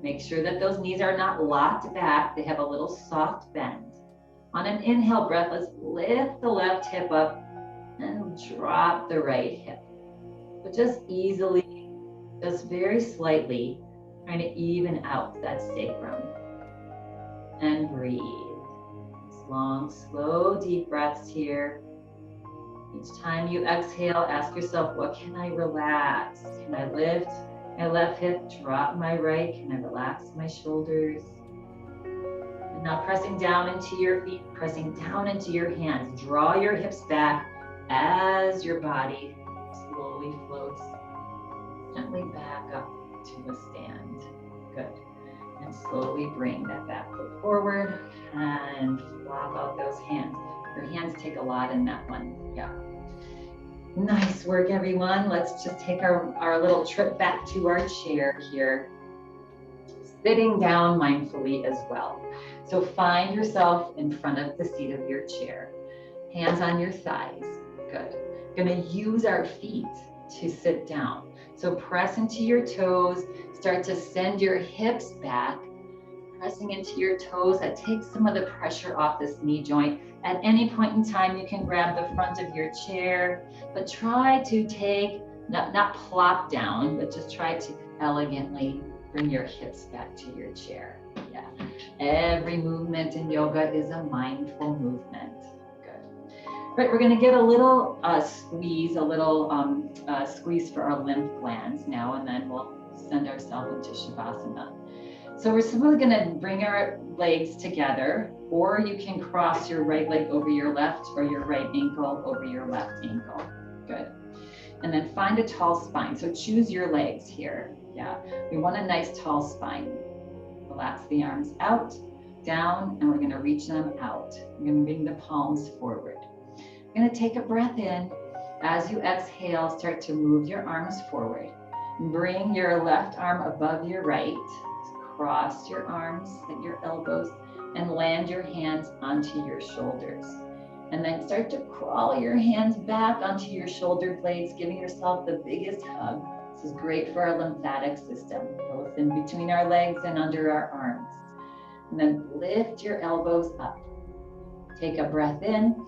Make sure that those knees are not locked back. They have a little soft bend. On an inhale breath, let's lift the left hip up and drop the right hip. But just easily, just very slightly, trying to even out that sacrum. And breathe. Long, slow, deep breaths here. Each time you exhale, ask yourself, what can I relax? Can I lift my left hip, drop my right? Can I relax my shoulders? And now pressing down into your feet, pressing down into your hands. Draw your hips back as your body slowly floats gently back up to a stand. Good. And slowly bring that back foot forward and flop out those hands. Your hands take a lot in that one. Yeah. Nice work, everyone. Let's just take our little trip back to our chair here. Sitting down mindfully as well. So find yourself in front of the seat of your chair. Hands on your thighs. Good. Gonna use our feet to sit down. So press into your toes. Start to send your hips back. Pressing into your toes. That takes some of the pressure off this knee joint. At any point in time, you can grab the front of your chair, but try to take, not plop down, but just try to elegantly bring your hips back to your chair. Yeah. Every movement in yoga is a mindful movement. Good. Right, we're going to get a little squeeze for our lymph glands now, and then we'll send ourselves into Shavasana. So we're simply going to bring our legs together, or you can cross your right leg over your left or your right ankle over your left ankle. Good. And then find a tall spine. So choose your legs here. Yeah, we want a nice tall spine. Relax the arms out, down, and we're going to reach them out. We're going to bring the palms forward. We're going to take a breath in. As you exhale, start to move your arms forward. Bring your left arm above your right. Cross your arms at your elbows and land your hands onto your shoulders. And then start to crawl your hands back onto your shoulder blades, giving yourself the biggest hug. This is great for our lymphatic system, both in between our legs and under our arms. And then lift your elbows up. Take a breath in.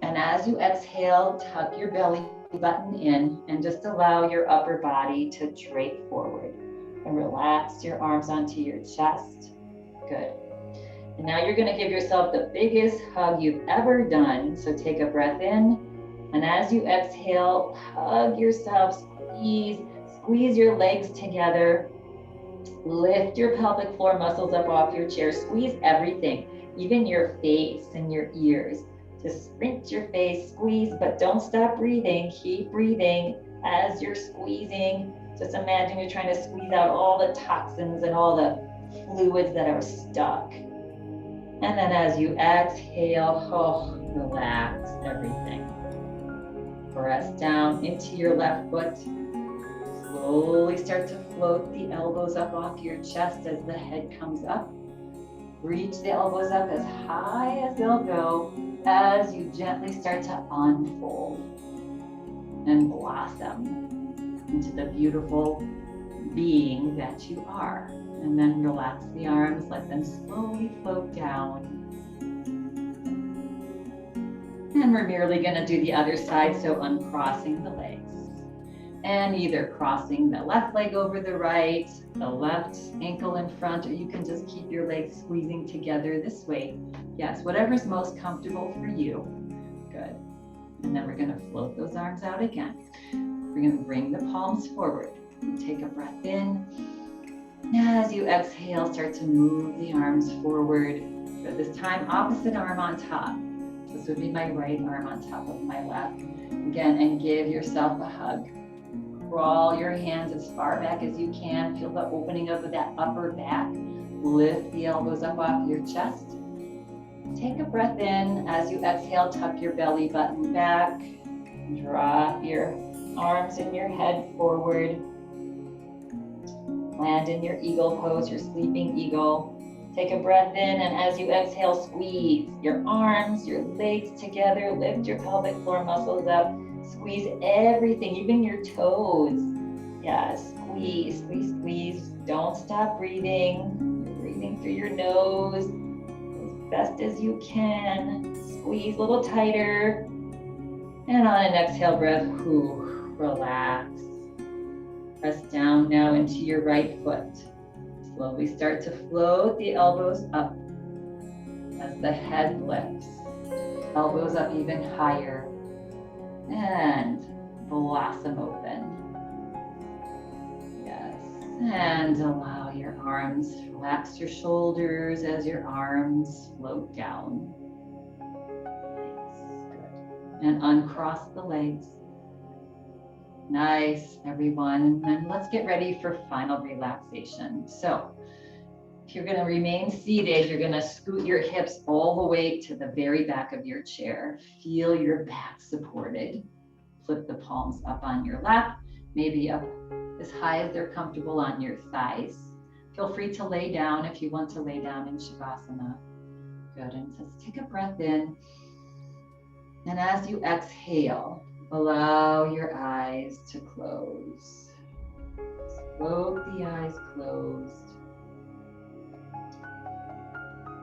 And as you exhale, tuck your belly button in and just allow your upper body to drape forward. And relax your arms onto your chest. Good. And now you're going to give yourself the biggest hug you've ever done. So take a breath in. And as you exhale, hug yourself, squeeze your legs together. Lift your pelvic floor muscles up off your chair. Squeeze everything, even your face and your ears. Just rinse your face, squeeze, but don't stop breathing. Keep breathing as you're squeezing. Just imagine you're trying to squeeze out all the toxins and all the fluids that are stuck. And then as you exhale, relax everything. Press down into your left foot. Slowly start to float the elbows up off your chest as the head comes up. Reach the elbows up as high as they'll go as you gently start to unfold and blossom into the beautiful being that you are. And then relax the arms, let them slowly float down. And we're merely going to do the other side, so uncrossing the legs. And either crossing the left leg over the right, the left ankle in front, or you can just keep your legs squeezing together this way. Yes, whatever's most comfortable for you. Good. And then we're going to float those arms out again. We're going to bring the palms forward. Take a breath in. As you exhale, start to move the arms forward. But this time, opposite arm on top. This would be my right arm on top of my left. Again, and give yourself a hug. Crawl your hands as far back as you can. Feel the opening of that upper back. Lift the elbows up off your chest. Take a breath in. As you exhale, tuck your belly button back. Drop your arms and your head forward. Land in your eagle pose, your sleeping eagle. Take a breath in, and as you exhale, squeeze your arms, your legs together. Lift your pelvic floor muscles up. Squeeze everything, even your toes. Yeah, squeeze, squeeze, squeeze. Don't stop breathing. You're breathing through your nose as best as you can. Squeeze a little tighter. And on an exhale breath, relax. Press down now into your right foot. Slowly start to float the elbows up as the head lifts. Elbows up even higher. And blossom open. Yes. And allow your arms, relax your shoulders as your arms float down. Nice. Good. And uncross the legs. Nice, everyone. And let's get ready for final relaxation. So if you're going to remain seated, you're going to scoot your hips all the way to the very back of your chair. Feel your back supported. Flip the palms up on your lap, maybe up as high as they're comfortable on your thighs. Feel free to lay down if you want to lay down in Shavasana. Good, and just take a breath in. And as you exhale, allow your eyes to close. Float the eyes closed.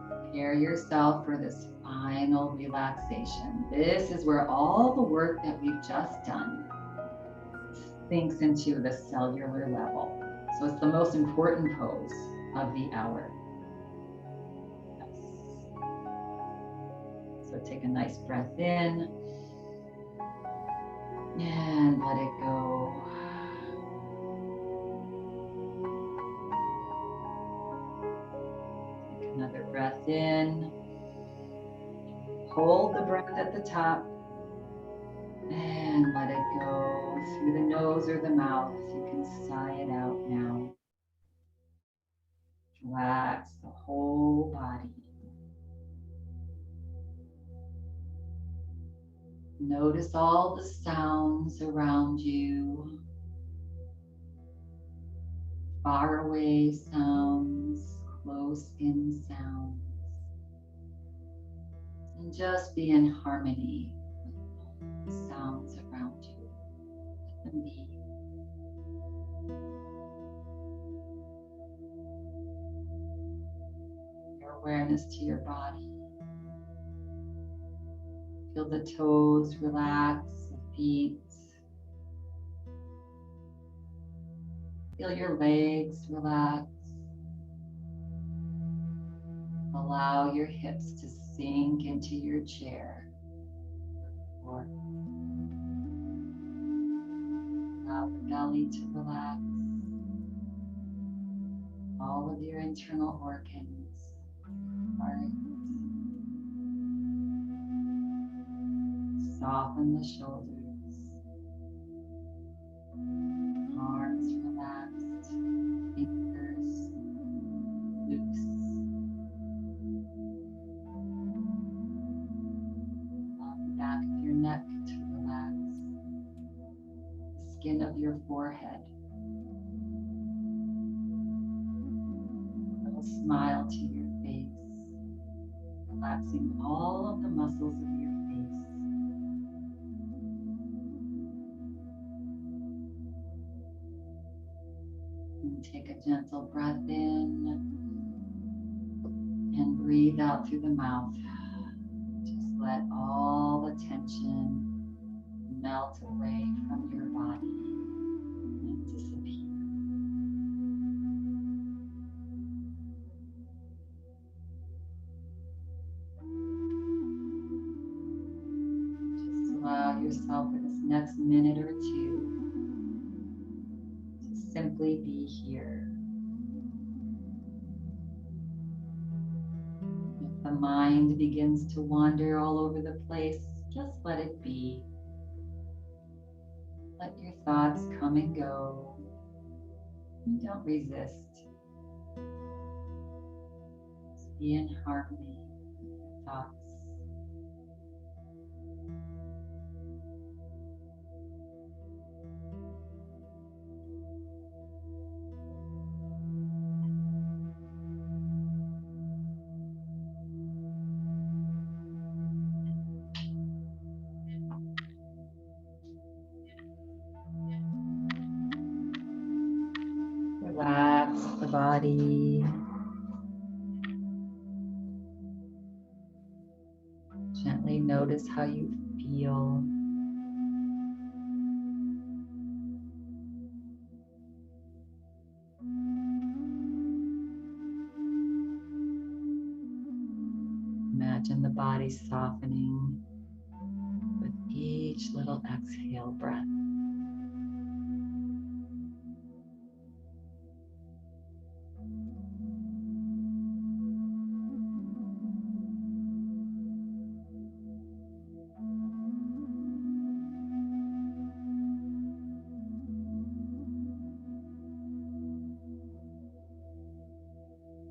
Prepare yourself for this final relaxation. This is where all the work that we've just done sinks into the cellular level. So it's the most important pose of the hour. Yes. So take a nice breath in and let it go. Take another breath in. Hold the breath at the top and let it go through the nose or the mouth. You can sigh it out now. Relax the whole body. Notice all the sounds around you. Far away sounds, close in sounds. And just be in harmony with the sounds around you. Let them be. Your awareness to your body. Feel the toes relax, the feet. Feel your legs relax. Allow your hips to sink into your chair. Or allow the belly to relax. All of your internal organs, heart, Soften the shoulders. Arms relaxed. Fingers loose. Allow the back of your neck to relax. The skin of your forehead. A little smile to your face. Relaxing all of the muscles of your face. And take a gentle breath in and breathe out through the mouth. Just let all the tension melt away from your body and disappear. Just allow yourself for this next minute or two to simply be here. If the mind begins to wander all over the place, just let it be. Let your thoughts come and go. And don't resist. Just be in harmony with your thoughts. Relax the body. Gently notice how you feel. Imagine the body softening with each little exhale breath.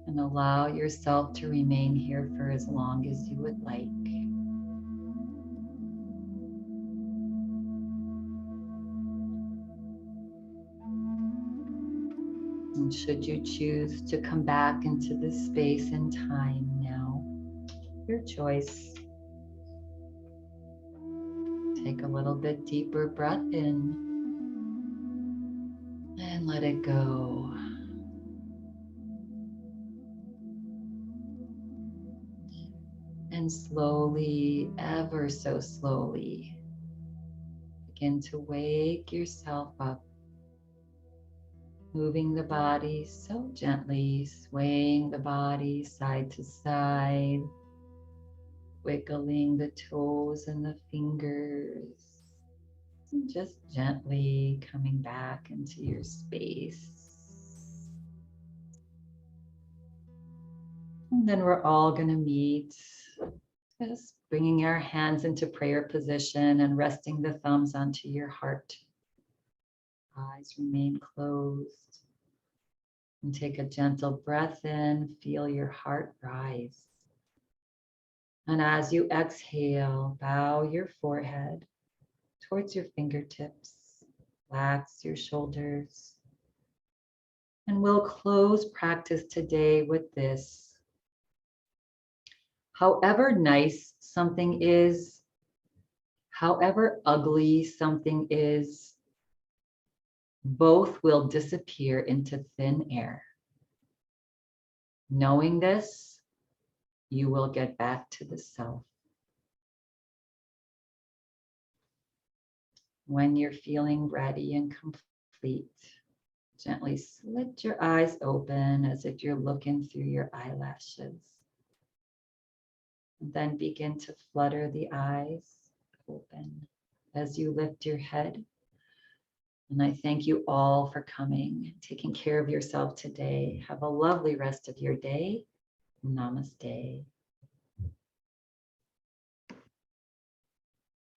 And allow yourself to remain here for as long as you would like. And should you choose to come back into this space and time now, your choice. Take a little bit deeper breath in and let it go. And slowly, ever so slowly, begin to wake yourself up. Moving the body so gently, swaying the body side to side, wiggling the toes and the fingers, and just gently coming back into your space. And then we're all going to meet, just bringing our hands into prayer position and resting the thumbs onto your heart. Eyes remain closed. And take a gentle breath in, feel your heart rise. And as you exhale, bow your forehead towards your fingertips, relax your shoulders. And we'll close practice today with this. However nice something is, however ugly something is, both will disappear into thin air. Knowing this, you will get back to the self. When you're feeling ready and complete, gently slit your eyes open as if you're looking through your eyelashes. And then begin to flutter the eyes open as you lift your head. And I thank you all for coming, taking care of yourself today. Have a lovely rest of your day. Namaste.